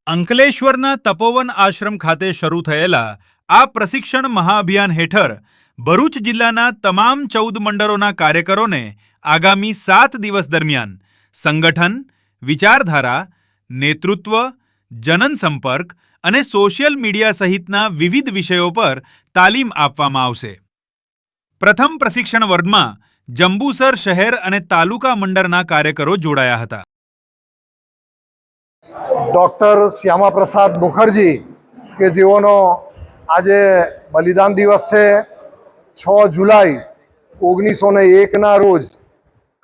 અંકલેશ્વરના તપોવન આશ્રમ ખાતે શરૂ થયેલા આ પ્રશિક્ષણ મહાઅભિયાન હેઠળ ભરૂચ જિલ્લાના તમામ 14 મંડળોના કાર્યકરોને આગામી 7 દિવસ દરમિયાન સંગઠન, વિચારધારા, નેતૃત્વ, જનન સંપર્ક અને સોશિયલ મીડિયા સહિતના વિવિધ વિષયો પર તાલીમ આપવામાં આવશે। પ્રથમ પ્રશિક્ષણ વર્ગમાં જંબુસર શહેર અને તાલુકા મંડળના કાર્યકરો જોડાયા હતા। डॉक्टर श्यामा प्रसाद मुखर्जी के जीवोनो आज बलिदान दिवस है। 6 जुलाई 1901 ना रोज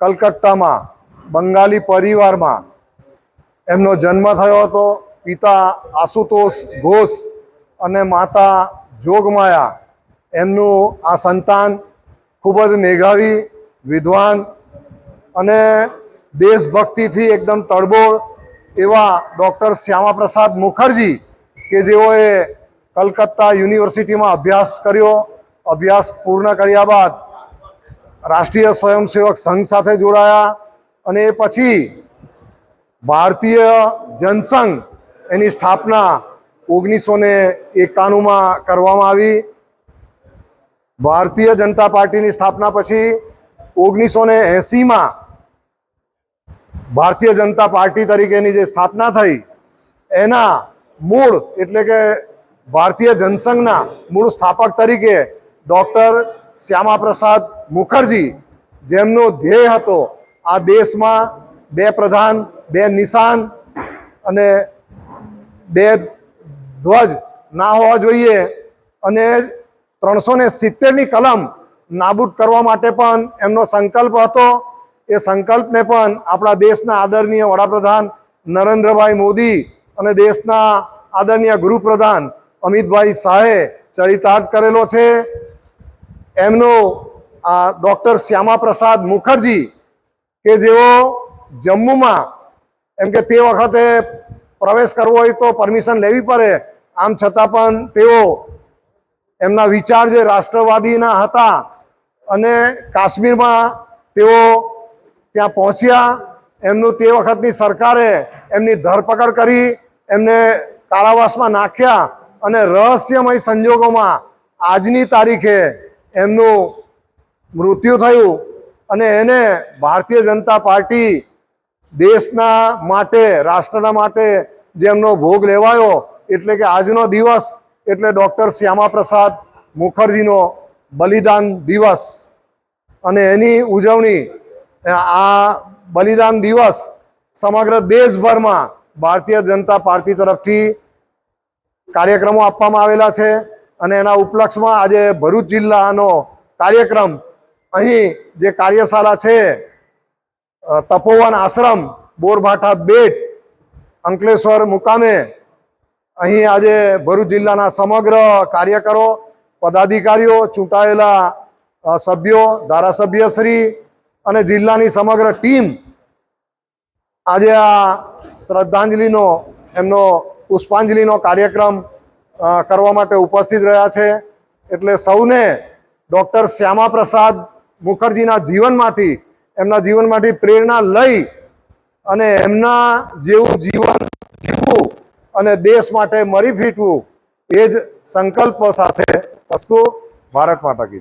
कलकत्ता में बंगाली परिवार में एमनो जन्म थयो हतो। पिता आशुतोष घोष अने माता जोगमाया। एमनु आ संतान खूब ज मेधावी, विद्वान अने देशभक्ति थी एकदम तड़बोळ एवा डॉक्टर श्यामा प्रसाद मुखर्जी के जेओए कलकत्ता यूनिवर्सिटी में अभ्यास कर्यो। अभ्यास पूर्ण कर्या बाद राष्ट्रीय स्वयंसेवक संघ साथे जोड़ाया अने पछी भारतीय जनसंघ एनी स्थापना 1991 में करवामां आवी। भारतीय जनता पार्टी की स्थापना पछी 1980 में भारतीय जनता पार्टी तरीकेनी जे स्थापना थई एना मूळ एटले के भारतीय जनसंघना मूळ स्थापक तरीके डॉक्टर श्यामा प्रसाद मुखर्जी जेमनो ध्येय हतो आ देश में 2 प्रधान, 2 निशान अने 2 ध्वज ना होवा जोईए अने 370 नी कलम नाबूद करवा माटे पण एमनो संकल्प हतो। ए संकल्प ने पण आपणा देशना आदरणीय वडाप्रधान नरेन्द्रभाई मोदी अने देशना आदरणीय गृहप्रधान अमितभाई शाहे चरितार्थ करेलो छे। एमनो डॉक्टर श्यामा प्रसाद मुखर्जी के जेओ जम्मू में एम के ते वखते प्रवेश करवो होय तो परमिशन लेवी पड़े। आम छतां पण तेओ एमना विचार जे राष्ट्रवादीना हता अने काश्मीर में तेओ त्या पहुंच्या। एमनु ते वखतनी सरकारे एमनी धरपकड़ करी एमने कारावास में नाख्या अने रहस्यमय संजोगों में आजनी तारीखे एमनु मृत्यु थयुं अने एने भारतीय जनता पार्टी देशना माटे, राष्ट्रना माटे जेमनो भोग लेवायो एटले के आजनो दिवस एटले डॉक्टर श्यामा प्रसाद मुखर्जीनो बलिदान दिवस अने एनी उजवणी आ बलिदान दिवस समग्र देशभर में भारतीय जनता पार्टी तरफथी कार्यक्रमों आपवामां आवेला छे अने एना उपलक्ष्य में आज भरूच जिल्लानो कार्यक्रम अहीं जे कार्यशाला छे तपोवन आश्रम बोरभाठा बेट अंकलेश्वर मुकामे अहीं आज भरूच जिल्लाना समग्र कार्यकरो, पदाधिकारीओ, चूंटायेला सभ्यो, धारासभ्यश्री अने जिल्लानी समग्र टीम आज आ श्रद्धांजलिनो एमनो पुष्पांजलिनो कार्यक्रम करवा माटे उपस्थित रह्या छे। एटले सौने डॉक्टर श्यामा प्रसाद मुखर्जीना जीवनमांथी एमना जीवनमांथी प्रेरणा लई अने एमना जेवुं जीवन जीवવું अने देश माटे मरी फीटવું ए ज संकल्प साथे अस्तु। भारत माता की।